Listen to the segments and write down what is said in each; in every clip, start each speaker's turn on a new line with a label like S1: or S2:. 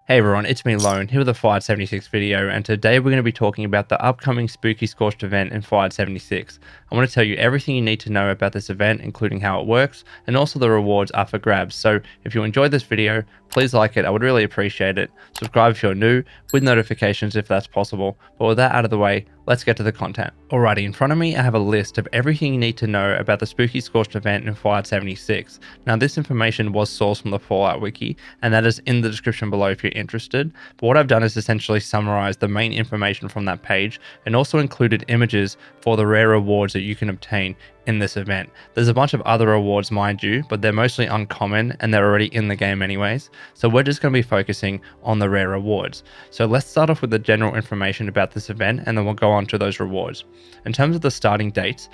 S1: Hey everyone, it's me Lone here with a Fired 76 video, and today we're going to be talking about the upcoming Spooky Scorched event in Fired 76. I want to tell you everything you need to know about this event, including how it works, and also the rewards are for grabs. So if you enjoyed this video, please like it, I would really appreciate it. Subscribe if you're new, with notifications if that's possible. But with that out of the way, let's get to the content. Alrighty, in front of me I have a list of everything you need to know about the Spooky Scorched event in Fired 76. Now this information was sourced from the Fallout wiki, and that is in the description below if you're interested. But what I've done is essentially summarize the main information from that page, and also included images for the rare rewards that you can obtain in this event. There's a bunch of other rewards, mind you, but they're mostly uncommon and they're already in the game anyways. So we're just going to be focusing on the rare rewards. So let's start off with the general information about this event, and then we'll go on to those rewards. In terms of the starting dates,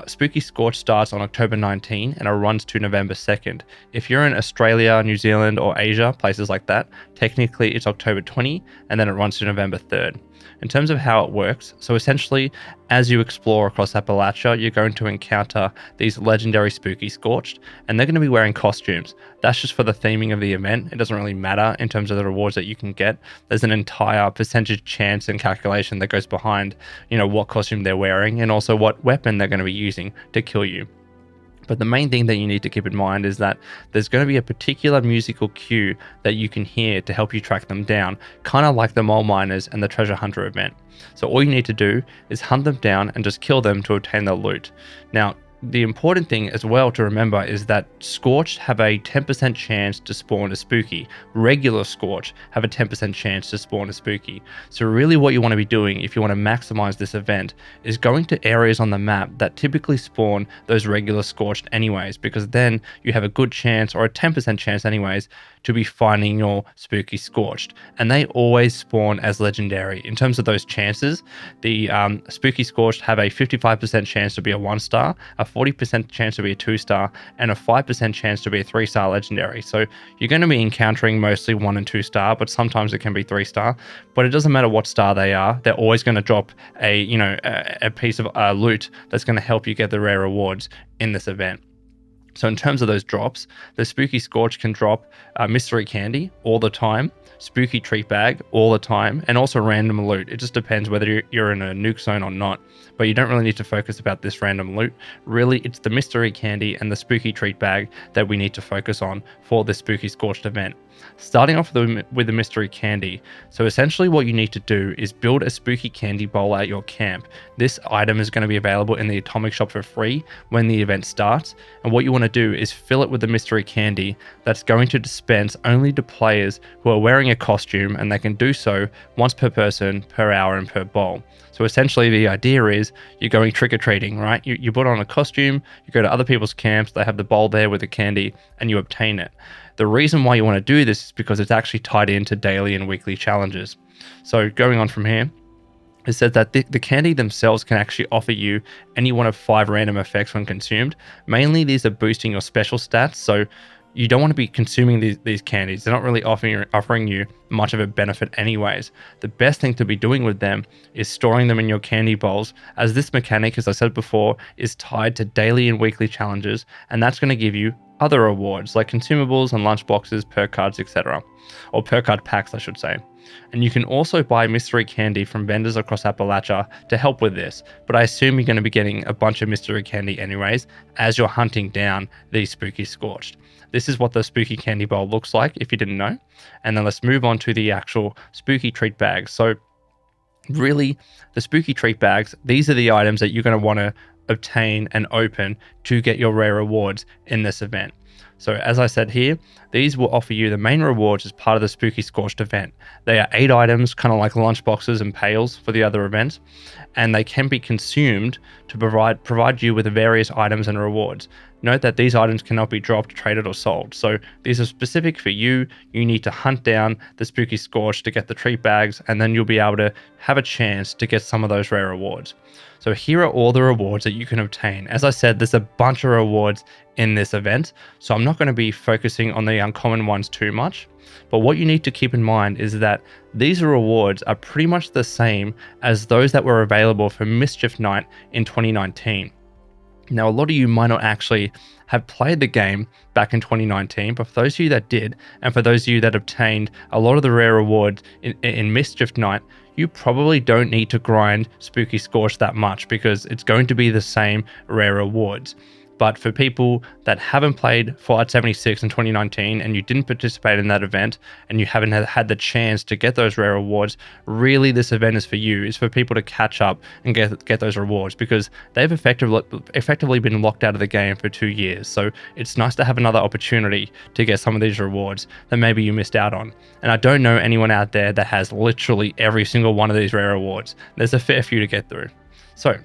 S1: Spooky Scorch starts on October 19 and it runs to November 2nd. If you're in Australia, New Zealand, or Asia, places like that, technically it's October 20 and then it runs to November 3rd. In terms of how it works, so essentially as you explore across Appalachia, you're going to encounter these legendary Spooky Scorched, and they're going to be wearing costumes. That's just for the theming of the event. It doesn't really matter in terms of the rewards that you can get. There's an entire percentage chance and calculation that goes behind, what costume they're wearing and also what weapon they're going to be using to kill you. But the main thing that you need to keep in mind is that there's going to be a particular musical cue that you can hear to help you track them down, kind of like the Mole Miners and the Treasure Hunter event. So all you need to do is hunt them down and just kill them to obtain their loot. Now, the important thing as well to remember is that Scorched have a 10% chance to spawn a Spooky. Regular Scorched have a 10% chance to spawn a Spooky. So really what you want to be doing if you want to maximize this event is going to areas on the map that typically spawn those regular Scorched anyways, because then you have a good chance, or a 10% chance anyways, to be finding your Spooky Scorched. And they always spawn as legendary. In terms of those chances, the Spooky Scorched have a 55% chance to be a 1-star, a 40% chance to be a 2-star, and a 5% chance to be a 3-star legendary. So you're going to be encountering mostly 1 and 2-star, but sometimes it can be 3-star. But it doesn't matter what star they are, they're always going to drop a piece of loot that's going to help you get the rare rewards in this event. So in terms of those drops, the Spooky Scorch can drop mystery candy all the time, spooky treat bag all the time, and also random loot. It just depends whether you're in a nuke zone or not, but you don't really need to focus about this random loot. Really, it's the mystery candy and the spooky treat bag that we need to focus on for this Spooky Scorched event. Starting off with the mystery candy. So essentially what you need to do is build a spooky candy bowl at your camp. This item is going to be available in the atomic shop for free when the event starts, and what you want to do is fill it with the mystery candy that's going to dispense only to players who are wearing a costume, and they can do so once per person, per hour, and per bowl. So essentially the idea is you're going trick-or-treating, right? You put on a costume, you go to other people's camps, they have the bowl there with the candy, and you obtain it. The reason why you want to do this is because it's actually tied into daily and weekly challenges. So going on from here, it says that the candy themselves can actually offer you any one of 5 random effects when consumed. Mainly these are boosting your special stats, so you don't want to be consuming these candies. They're not really offering you much of a benefit anyways. The best thing to be doing with them is storing them in your candy bowls, as this mechanic, as I said before, is tied to daily and weekly challenges, and that's going to give you other rewards like consumables and lunchboxes, perk cards, etc. Or perk card packs, I should say. And you can also buy mystery candy from vendors across Appalachia to help with this, but I assume you're going to be getting a bunch of mystery candy anyways as you're hunting down these Spooky Scorched. This is what the spooky candy bowl looks like if you didn't know. And then let's move on to the actual spooky treat bags. So really, the spooky treat bags, these are the items that you're going to want to obtain and open to get your rare rewards in this event. So as I said here, these will offer you the main rewards as part of the Spooky Scorched event. They are 8 items, kind of like lunchboxes and pails for the other events, and they can be consumed to provide you with various items and rewards. Note that these items cannot be dropped, traded, or sold. So these are specific for you. You need to hunt down the Spooky Scorch to get the treat bags, and then you'll be able to have a chance to get some of those rare rewards. So here are all the rewards that you can obtain. As I said, there's a bunch of rewards in this event, so I'm not going to be focusing on the uncommon ones too much. But what you need to keep in mind is that these rewards are pretty much the same as those that were available for Mischief Night in 2019. Now, a lot of you might not actually have played the game back in 2019, but for those of you that did, and for those of you that obtained a lot of the rare rewards in Mischief Night, you probably don't need to grind Spooky Scorched that much because it's going to be the same rare rewards. But for people that haven't played Fallout 76 in 2019 and you didn't participate in that event and you haven't had the chance to get those rare rewards, really this event is for you. It's for people to catch up and get those rewards because they've effectively been locked out of the game for 2 years. So it's nice to have another opportunity to get some of these rewards that maybe you missed out on. And I don't know anyone out there that has literally every single one of these rare rewards. There's a fair few to get through. So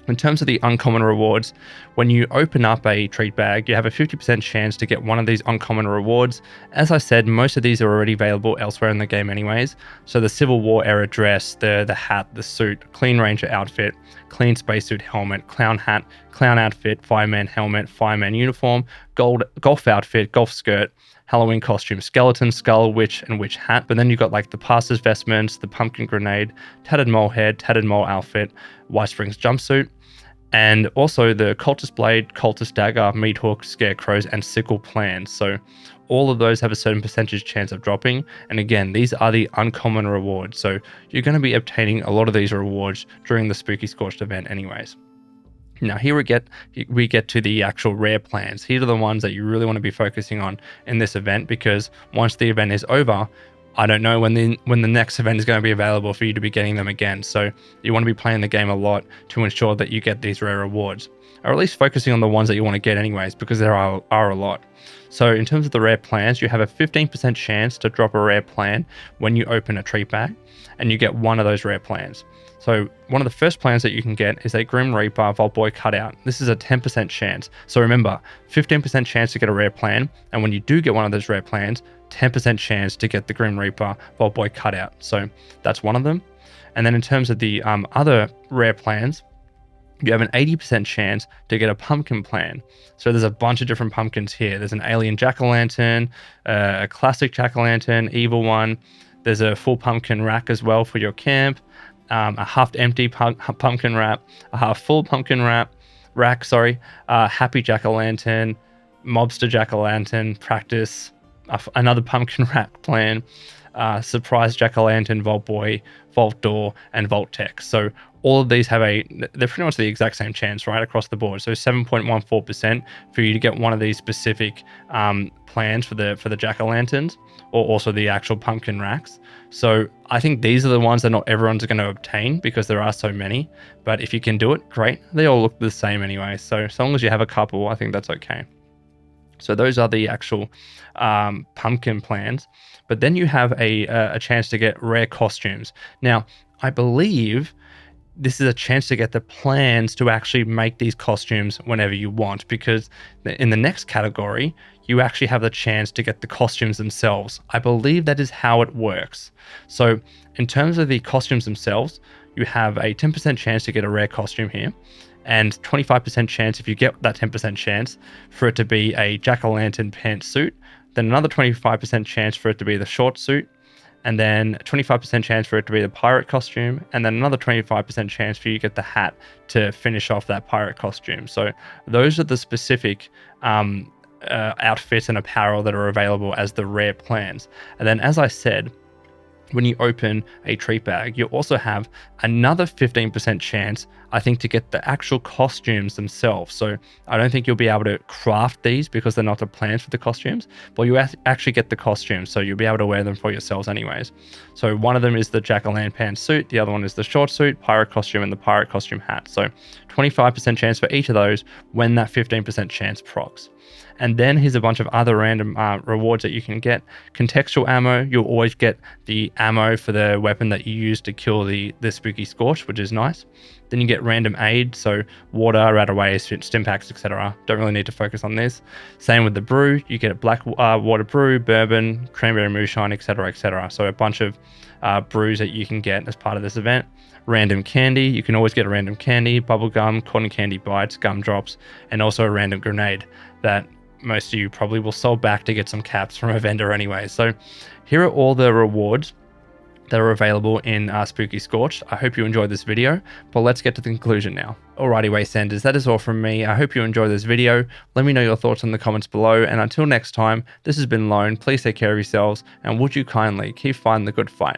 S1: in terms of the uncommon rewards, when you open up a treat bag, you have a 50% chance to get one of these uncommon rewards. As I said, most of these are already available elsewhere in the game anyways. So the Civil War era dress, the hat, the suit, clean ranger outfit, clean spacesuit helmet, clown hat, clown outfit, fireman helmet, fireman uniform, golf outfit, golf skirt, Halloween costume, skeleton, skull, witch, and witch hat. But then you've got like the pastor's vestments, the pumpkin grenade, tattered mole head, tattered mole outfit, White Springs jumpsuit, and also the cultist blade, cultist dagger, meat hook, scarecrows, and sickle plans. So all of those have a certain percentage chance of dropping. And again, these are the uncommon rewards. So you're going to be obtaining a lot of these rewards during the Spooky Scorched event anyways. Now here we get to the actual rare plans. Here are the ones that you really want to be focusing on in this event, because once the event is over, I don't know when the next event is going to be available for you to be getting them again. So you want to be playing the game a lot to ensure that you get these rare rewards, or at least focusing on the ones that you want to get anyways, because there are a lot. So in terms of the rare plans, you have a 15% chance to drop a rare plan when you open a treat bag, and you get one of those rare plans. So one of the first plans that you can get is a Grim Reaper Vault Boy cutout. This is a 10% chance. So remember, 15% chance to get a rare plan. And when you do get one of those rare plans, 10% chance to get the Grim Reaper Vault Boy cutout. So that's one of them. And then in terms of the other rare plans, you have an 80% chance to get a pumpkin plan. So there's a bunch of different pumpkins here. There's an alien jack-o'-lantern, a classic jack-o'-lantern, evil one. There's a full pumpkin rack as well for your camp. A half-empty pumpkin wrap, a half-full pumpkin rack, happy jack-o'-lantern, mobster jack-o'-lantern, practice, another pumpkin rack plan, surprise jack-o'-lantern, vault boy, vault door, and vault tech. So all of these have they're pretty much the exact same chance right across the board. So 7.14% for you to get one of these specific plans for the jack-o'-lanterns, or also the actual pumpkin racks. So I think these are the ones that not everyone's going to obtain because there are so many. But if you can do it, great. They all look the same anyway. So as long as you have a couple, I think that's okay. So those are the actual pumpkin plans. But then you have a chance to get rare costumes. Now, I believe this is a chance to get the plans to actually make these costumes whenever you want, because in the next category, you actually have the chance to get the costumes themselves. I believe that is how it works. So in terms of the costumes themselves, you have a 10% chance to get a rare costume here, and 25% chance, if you get that 10% chance, for it to be a jack-o'-lantern pantsuit, then another 25% chance for it to be the short suit, and then 25% chance for it to be the pirate costume, and then another 25% chance for you to get the hat to finish off that pirate costume. So those are the specific outfits and apparel that are available as the rare plans. And then, as I said, when you open a treat bag, you also have another 15% chance, I think, to get the actual costumes themselves. So I don't think you'll be able to craft these because they're not the plans for the costumes, but you actually get the costumes, so you'll be able to wear them for yourselves anyways. So one of them is the jack-o'-lantern suit, the other one is the short suit, pirate costume, and the pirate costume hat. So 25% chance for each of those when that 15% chance procs. And then here's a bunch of other random rewards that you can get. Contextual ammo, you'll always get the ammo for the weapon that you use to kill the Spooky Scorch, which is nice. Then you get random aid, so water, rataways, stim packs, etc. Don't really need to focus on this. Same with the brew, you get black water brew, bourbon, cranberry moonshine, etc., etc. So a bunch of brews that you can get as part of this event. Random candy, you can always get a random candy, bubble gum, cotton candy bites, gumdrops, and also a random grenade that most of you probably will sell back to get some caps from a vendor anyway. So here are all the rewards that are available in Spooky Scorched. I hope you enjoyed this video, but let's get to the conclusion now. Alrighty, Wastelanders, that is all from me. I hope you enjoyed this video. Let me know your thoughts in the comments below, and until next time, this has been Lone. Please take care of yourselves, and would you kindly keep fighting the good fight.